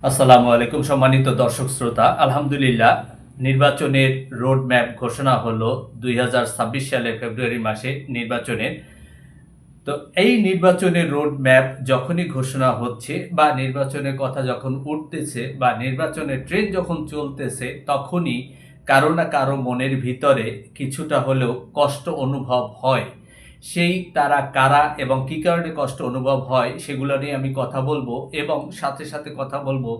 আসসালামু আলাইকুম সম্মানিত দর্শক শ্রোতা। আলহামদুলিল্লাহ, নির্বাচনের রোড ম্যাপ ঘোষণা হলো ২০২৬ সালের ফেব্রুয়ারি মাসে নির্বাচনের। তো এই নির্বাচনের রোড ম্যাপ যখনই ঘোষণা হচ্ছে বা নির্বাচনের কথা যখন উঠতেছে বা নির্বাচনের ট্রেন যখন চলতেছে, তখনই কারো না কারো মনের ভিতরে কিছুটা হলেও কষ্ট অনুভব হয়। সেই তারা কারা এবং কী কারণে কষ্ট অনুভব হয় সেগুলো নিয়ে আমি কথা বলবো, এবং সাথে সাথে কথা বলবো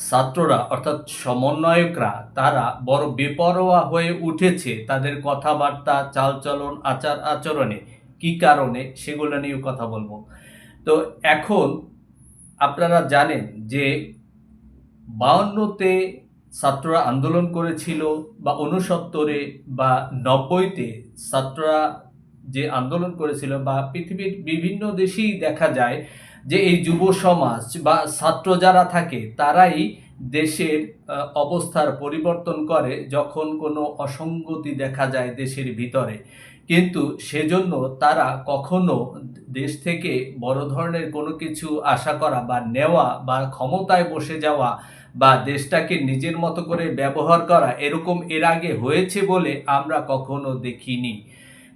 ছাত্ররা অর্থাৎ সমন্বয়করা তারা বড় বেপরোয়া হয়ে উঠেছে তাদের কথাবার্তা, চালচলন, আচার আচরণে। কী কারণে সেগুলো নিয়েও কথা বলবো। তো এখন আপনারা জানেন যে ৫২তে ছাত্ররা আন্দোলন করেছিল, বা ৬৯-এ বা ৯০-তে ছাত্ররা যে আন্দোলন করেছিল, বা পৃথিবীর বিভিন্ন দেশেই দেখা যায় যে এই যুব সমাজ বা ছাত্র যারা থাকে তারাই দেশের অবস্থার পরিবর্তন করে যখন কোনো অসঙ্গতি দেখা যায় দেশের ভিতরে। কিন্তু সেজন্য তারা কখনো দেশ থেকে বড় ধরনের কোনো কিছু আশা করা বা নেওয়া বা ক্ষমতায় বসে যাওয়া বা দেশটাকে নিজের মতো করে ব্যবহার করা এরকম এর আগে হয়েছে বলে আমরা কখনো দেখিনি।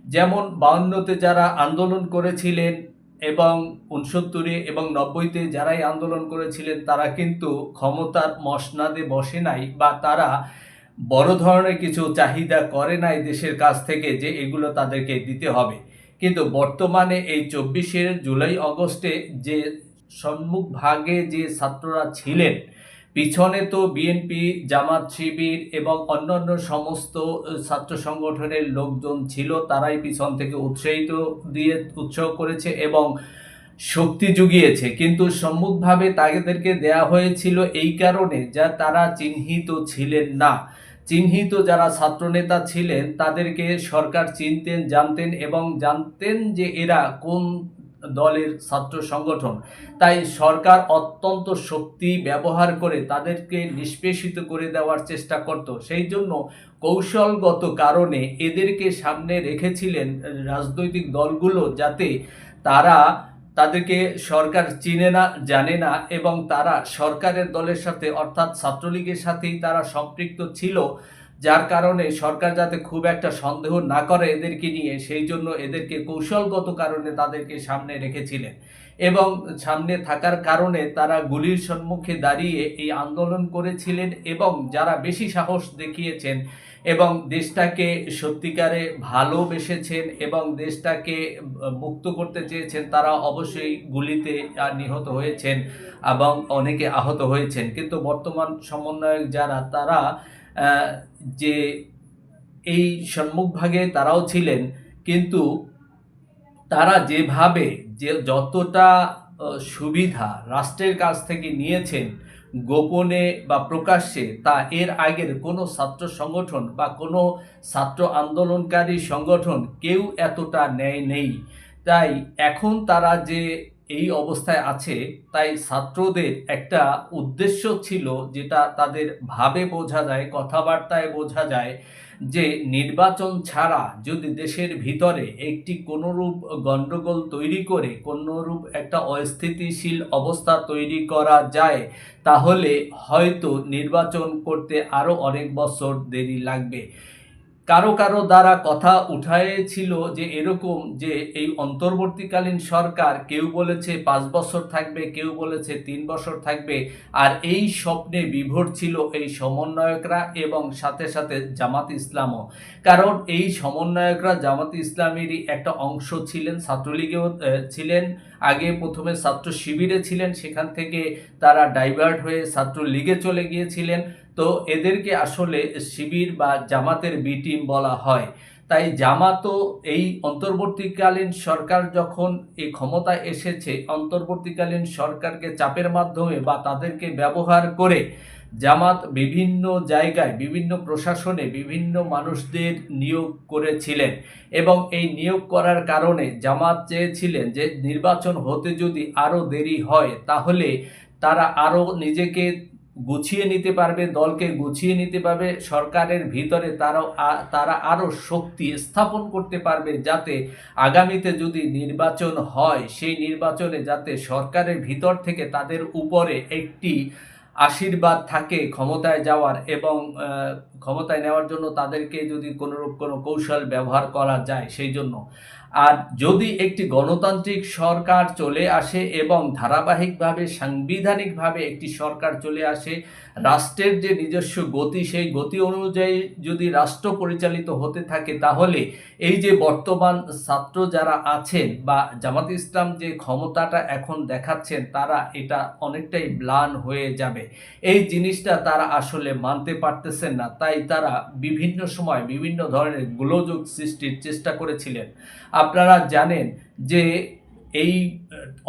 যেমন ৫২তে যারা আন্দোলন করেছিলেন এবং ৬৯-এ এবং ৯০-তে যারাই আন্দোলন করেছিলেন তারা কিন্তু ক্ষমতার মসনদে বসে নাই, বা তারা বড় ধরনের কিছু চাহিদা করে নাই দেশের কাছ থেকে যে এগুলো তাদেরকে দিতে হবে। কিন্তু বর্তমানে এই ২৪শে জুলাই আগস্টে যে সম্মুখভাগে যে ছাত্ররা ছিলেন, পিছনে তো বিএনপি, জামাত, শিবির এবং অন্যান্য সমস্ত ছাত্র সংগঠনের লোকজন ছিল, তারাই পিছন থেকে উৎসাহ করেছে এবং শক্তি জুগিয়েছে। কিন্তু সম্মুখভাবে তাদেরকে দেয়া হয়েছিল এই কারণে যা তারা চিহ্নিত ছিলেন না। চিহ্নিত যারা ছাত্রনেতা ছিলেন তাদেরকে সরকার চিনতেন, জানতেন এবং জানতেন যে এরা কোন দলের ছাত্র সংগঠন। তাই সরকার অত্যন্ত শক্তি ব্যবহার করে তাদেরকে নিষ্পেষিত করে দেওয়ার চেষ্টা করত। সেই জন্য কৌশলগত কারণে এদেরকে সামনে রেখেছিলেন রাজনৈতিক দলগুলো, যাতে তারা তাদেরকে সরকার চিনে না, জানে না, এবং তারা সরকারের দলের সাথে অর্থাৎ ছাত্রলীগের সাথেই তারা সম্পৃক্ত ছিল, যার কারণে সরকার যাতে খুব একটা সন্দেহ না করে এদেরকে নিয়ে, সেই জন্য এদেরকে কৌশলগত কারণে তাদেরকে সামনে রেখেছিলেন। এবং সামনে থাকার কারণে তারা গুলির সম্মুখে দাঁড়িয়ে এই আন্দোলন করেছিলেন, এবং যারা বেশি সাহস দেখিয়েছেন এবং দেশটাকে সত্যিকারে ভালোবেসেছেন এবং দেশটাকে মুক্ত করতে চেয়েছেন তারা অবশ্যই গুলিতে নিহত হয়েছেন এবং অনেকে আহত হয়েছেন। কিন্তু বর্তমান সমন্বয়ক যারা তারা যে এই সম্মুখভাগে তারাও ছিলেন, কিন্তু তারা যেভাবে যে যতটা সুবিধা রাষ্ট্রের কাছ থেকে নিয়েছেন গোপনে বা প্রকাশ্যে, তা এর আগের কোনো ছাত্র সংগঠন বা কোনো ছাত্র আন্দোলনকারী সংগঠন কেউ এতটা নেয় নেই। তাই এখন তারা যে এই অবস্থায় আছে, তাই ছাত্রদের একটা উদ্দেশ্য ছিল, যেটা তাদের ভাবে বোঝা যায়, কথাবার্তায় বোঝা যায়, যে নির্বাচন ছাড়া যদি দেশের ভিতরে একটি কোনোরূপ গণ্ডগোল তৈরি করে কোনোরূপ একটা অস্থিতিশীল অবস্থা তৈরি করা যায়, তাহলে হয়তো নির্বাচন করতে আরও অনেক বছর দেরি লাগবে। কারো কারো দ্বারা কথা উঠায়েছিল যে এরকম যে এই অন্তর্বর্তীকালীন সরকার, কেউ বলেছে ৫ বছর থাকবে, কেউ বলেছে ৩ বছর থাকবে। আর এই স্বপ্নে বিভোর ছিল এই সমন্বয়করা এবং সাথে সাথে জামাত ইসলামও। কারণ এই সমন্বয়করা জামাত ইসলামেরই একটা অংশ ছিলেন, ছাত্রলীগেও ছিলেন, আগে প্রথমে ছাত্র শিবিরে ছিলেন, সেখান থেকে তারা ডাইভার্ট হয়ে ছাত্রলীগে চলে গিয়েছিলেন। তো এদেরকে আসলে শিবির বা জামাতের বি টিম বলা হয়। তাই জামাতও এই অন্তর্বর্তীকালীন সরকার যখন এই ক্ষমতায় এসেছে, অন্তর্বর্তীকালীন সরকারকে চাপের মাধ্যমে বা তাদেরকে ব্যবহার করে জামাত বিভিন্ন জায়গায়, বিভিন্ন প্রশাসনে বিভিন্ন মানুষদের নিয়োগ করেছিলেন, এবং এই নিয়োগ করার কারণে জামাত চেয়েছিলেন যে নির্বাচন হতে যদি আরও দেরি হয় তাহলে তারা আরও নিজেকে গুছিয়ে নিতে পারবে, দলকে গুছিয়ে নিতে পারবে, সরকারের ভিতরে তারা আরও শক্তি স্থাপন করতে পারবে, যাতে আগামীতে যদি নির্বাচন হয় সেই নির্বাচনে যাতে সরকারের ভিতর থেকে তাদের উপরে একটি আশীর্বাদ থাকে ক্ষমতায় যাওয়ার এবং ক্ষমতায় নেওয়ার জন্য তাদেরকে যদি কোনোরূপ কোনো কৌশল ব্যবহার করা যায় সেই জন্য। আর যদি একটি গণতান্ত্রিক সরকার চলে আসে এবং ধারাবাহিকভাবে সাংবিধানিকভাবে একটি সরকার চলে আসে, রাষ্ট্রের যে নিজস্ব গতি সেই গতি অনুযায়ী যদি রাষ্ট্র পরিচালিত হতে থাকে, তাহলে এই যে বর্তমান ছাত্র যারা আছেন বা জামাত ইসলাম যে ক্ষমতাটা এখন দেখাচ্ছেন, তারা এটা অনেকটাই ম্লান হয়ে যাবে। এই জিনিসটা তারা আসলে মানতে পারতেছেন না, তাই তারা বিভিন্ন সময় বিভিন্ন ধরনের গোলযোগ সৃষ্টির চেষ্টা করেছিলেন। আপনারা জানেন যে এই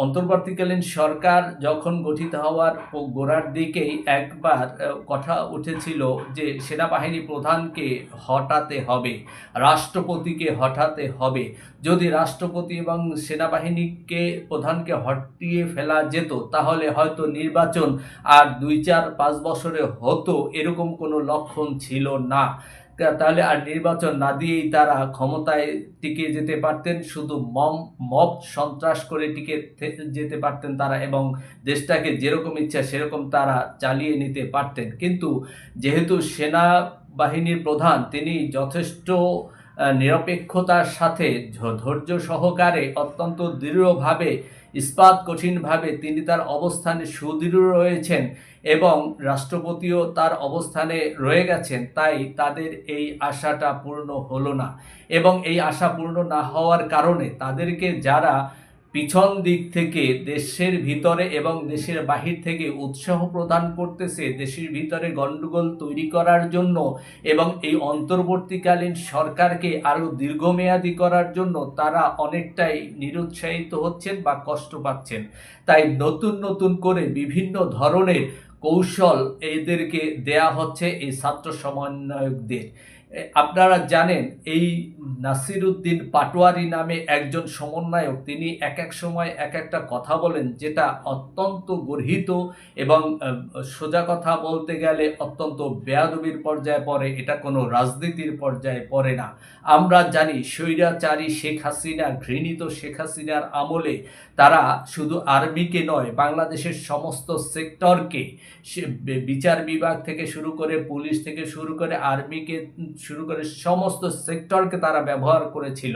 অন্তর্বর্তীকালীন সরকার যখন গঠিত হওয়ার গোড়ার দিকেই একবার কথা উঠেছিল যে সেনাবাহিনী প্রধানকে হটাতে হবে, রাষ্ট্রপতিকে হটাতে হবে। যদি রাষ্ট্রপতি এবং সেনাবাহিনীকে প্রধানকে হটিয়ে ফেলা যেত, তাহলে হয়তো নির্বাচন আর ২-৪-৫ বছরে হতো, এরকম কোনো লক্ষণ ছিল না। তাহলে আর নির্বাচন না দিয়েই তারা ক্ষমতায় টিকে যেতে পারতেন, শুধু মব সন্ত্রাস করে টিকে যেতে পারতেন তারা, এবং দেশটাকে যেরকম ইচ্ছা সেরকম তারা চালিয়ে নিতে পারতেন। কিন্তু যেহেতু সেনাবাহিনীর প্রধান তিনি যথেষ্ট নিরপেক্ষতার সাথে ধৈর্য সহকারে অত্যন্ত দৃঢ়ভাবে ইস্পাত কঠিনভাবে তিনি তার অবস্থানে সুদৃঢ় রয়েছেন এবং রাষ্ট্রপতিও তার অবস্থানে রয়ে গেছেন, তাই তাদের এই আশাটা পূর্ণ হলো না। এবং এই আশা পূর্ণ না হওয়ার কারণে তাদেরকে যারা পিছন দিক থেকে দেশের ভিতরে এবং দেশের বাহির থেকে উৎসাহ প্রদান করতেছে দেশের ভিতরে গণ্ডগোল তৈরি করার জন্য এবং এই অন্তর্বর্তীকালীন সরকারকে আরও দীর্ঘমেয়াদী করার জন্য, তারা অনেকটাই নিরুৎসাহিত হচ্ছেন বা কষ্ট পাচ্ছেন। তাই নতুন নতুন করে বিভিন্ন ধরনের কৌশল এদেরকে দেয়া হচ্ছে এই ছাত্র সমন্বয়কদের। আপনারা জানেন এই নাসির উদ্দিন পাটোয়ারি নামে একজন সমন্বয়ক, তিনি এক এক সময় এক একটা কথা বলেন যেটা অত্যন্ত গর্হিত এবং সোজা কথা বলতে গেলে অত্যন্ত বেয়াদবির পর্যায়ে পড়ে, এটা কোনো রাজনীতির পর্যায়ে পড়ে না। আমরা জানি স্বৈরাচারী শেখ হাসিনা, ঘৃণিত শেখ হাসিনার আমলে তারা শুধু আর্মিকে নয়, বাংলাদেশের সমস্ত সেক্টরকে, বিচার বিভাগ থেকে শুরু করে পুলিশ থেকে শুরু করে আর্মিকে শুরু করে সমস্ত সেক্টরকে তারা ব্যবহার করেছিল।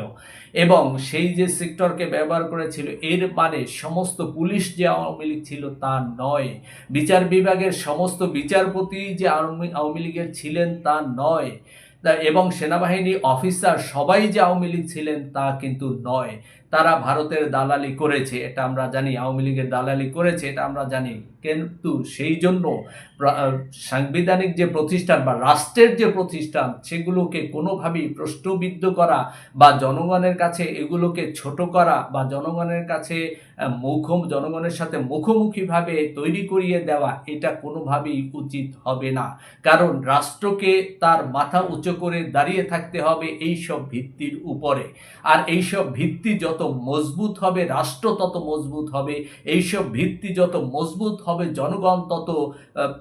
এবং সেই যে সেক্টরকে ব্যবহার করেছিল এর মানে সমস্ত পুলিশ যে আওয়ামী লীগ ছিল তা নয়, বিচার বিভাগের সমস্ত বিচারপতি যে আওয়ামী লীগের ছিলেন তা নয়, এবং সেনাবাহিনী অফিসার সবাই যে আওয়ামী লীগ ছিলেন তা কিন্তু নয়। তারা ভারতের দালালি করেছে, এটা আমরা জানি, আওয়ামী লীগের দালালি করেছে এটা আমরা জানি। কিন্তু সেই জন্য সাংবিধানিক যে প্রতিষ্ঠান বা রাষ্ট্রের যে প্রতিষ্ঠান সেগুলোকে কোনোভাবেই প্রশ্নবিদ্ধ করা বা জনগণের কাছে এগুলোকে ছোট করা বা জনগণের কাছে জনগণের সাথে মুখোমুখিভাবে তৈরি করিয়ে দেওয়া, এটা কোনোভাবেই উচিত হবে না। কারণ রাষ্ট্রকে তার মাথা উঁচু করে দাঁড়িয়ে থাকতে হবে এইসব ভিত্তির উপরে। আর এইসব ভিত্তি যত মজবুত হবে রাষ্ট্র তত মজবুত হবে, এইসব ভিত্তি যত মজবুত হবে জনগণ তত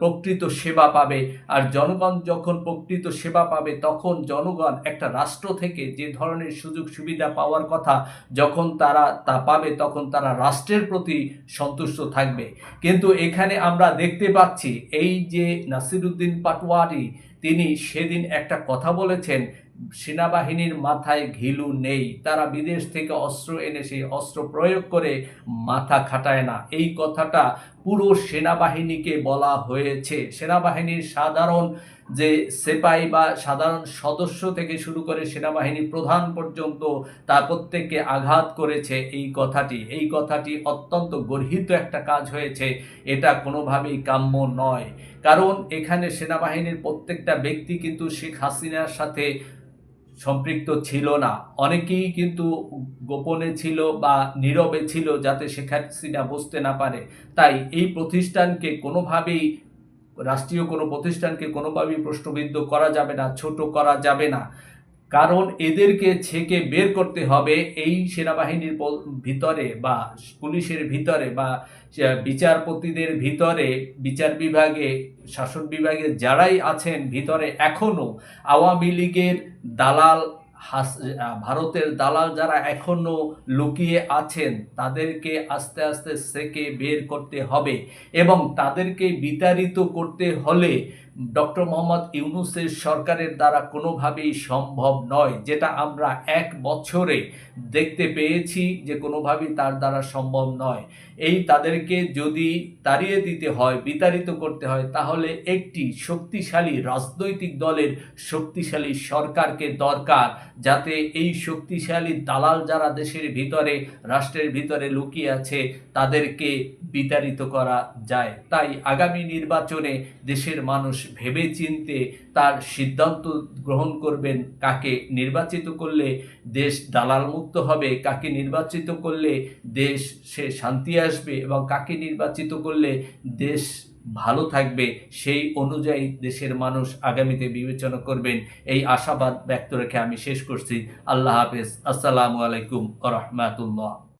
প্রকৃত সেবা পাবে। আর জনগণ যখন প্রকৃত সেবা পাবে তখন জনগণ একটা রাষ্ট্র থেকে যে ধরনের সুযোগ সুবিধা পাওয়ার কথা যখন তারা তা পাবে, তখন তারা রাষ্ট্রের প্রতি সন্তুষ্ট থাকবে। কিন্তু এখানে আমরা দেখতে পাচ্ছি এই যে নাসির উদ্দিন পাটোয়ারি, তিনি সেদিন একটা কথা বলেছেন, সেনাবাহিনীর মাথায় ঘিলু নেই, তারা বিদেশ থেকে অস্ত্র এনে সেই অস্ত্র প্রয়োগ করে মাথা খাটায় না। এই কথাটা পুরো সেনাবাহিনীকে বলা হয়েছে। সেনাবাহিনীর সাধারণ যে সেপাই বা সাধারণ সদস্য থেকে শুরু করে সেনাবাহিনী প্রধান পর্যন্ত তার প্রত্যেককে আঘাত করেছে এই কথাটি অত্যন্ত গর্হিত একটা কাজ হয়েছে। এটা কোনোভাবেই কাম্য নয়, কারণ এখানে সেনাবাহিনীর প্রত্যেকটা ব্যক্তি কিন্তু শেখ হাসিনার সাথে সম্পৃক্ত ছিল না, অনেকেই কিন্তু গোপনে ছিল বা নীরবে ছিল যাতে শেখ হাসিনা বুঝতে না পারে। তাই এই প্রতিষ্ঠানকে কোনোভাবেই, রাষ্ট্রীয় কোনো প্রতিষ্ঠানকে কোনোভাবেই প্রশ্নবিদ্ধ করা যাবে না, ছোট করা যাবে না। কারণ এদেরকে ছেঁকে বের করতে হবে এই সেনাবাহিনীর ভিতরে বা পুলিশের ভিতরে বা বিচারপতিদের ভিতরে, বিচার বিভাগে, শাসন বিভাগে যারাই আছেন ভিতরে এখনও আওয়ামী লীগের দালাল ভারতের দালাল যারা এখনো লুকিয়ে আছেন তাদেরকে আস্তে আস্তে সেকে বের করতে হবে এবং তাদেরকে বিতাড়িত করতে হলে ডক্টর মোহাম্মদ ইউনূসের সরকারের দ্বারা কোনোভাবেই সম্ভব নয়, যেটা আমরা 1 বছরে দেখতে পেয়েছি যে কোনোভাবেই তার দ্বারা সম্ভব নয়। তাদেরকে যদি তাড়িয়ে দিতে হয়, বিতাড়িত করতে হয়, তাহলে একটি শক্তিশালী রাজনৈতিক দলের শক্তিশালী সরকারকে দরকার, যাতে এই শক্তিশালী দালাল যারা দেশের ভিতরে, রাষ্ট্রের ভিতরে লুকিয়ে আছে তাদেরকে বিতাড়িত করা যায়। তাই আগামী নির্বাচনে দেশের মানুষ ভেবেচিন্তে তার সিদ্ধান্ত গ্রহণ করবেন, কাকে নির্বাচিত করলে দেশ দালাল মুক্ত হবে, কাকে নির্বাচিত করলে দেশ সে শান্তি আসবে এবং কাকে নির্বাচিত করলে দেশ ভালো থাকবে, সেই অনুযায়ী দেশের মানুষ আগামীতে বিবেচনা করবেন। এই আশাবাদ ব্যক্ত রেখে আমি শেষ করছি। আল্লাহ হাফেজ। আসসালামু আলাইকুম ওয়া রাহমাতুল্লাহ।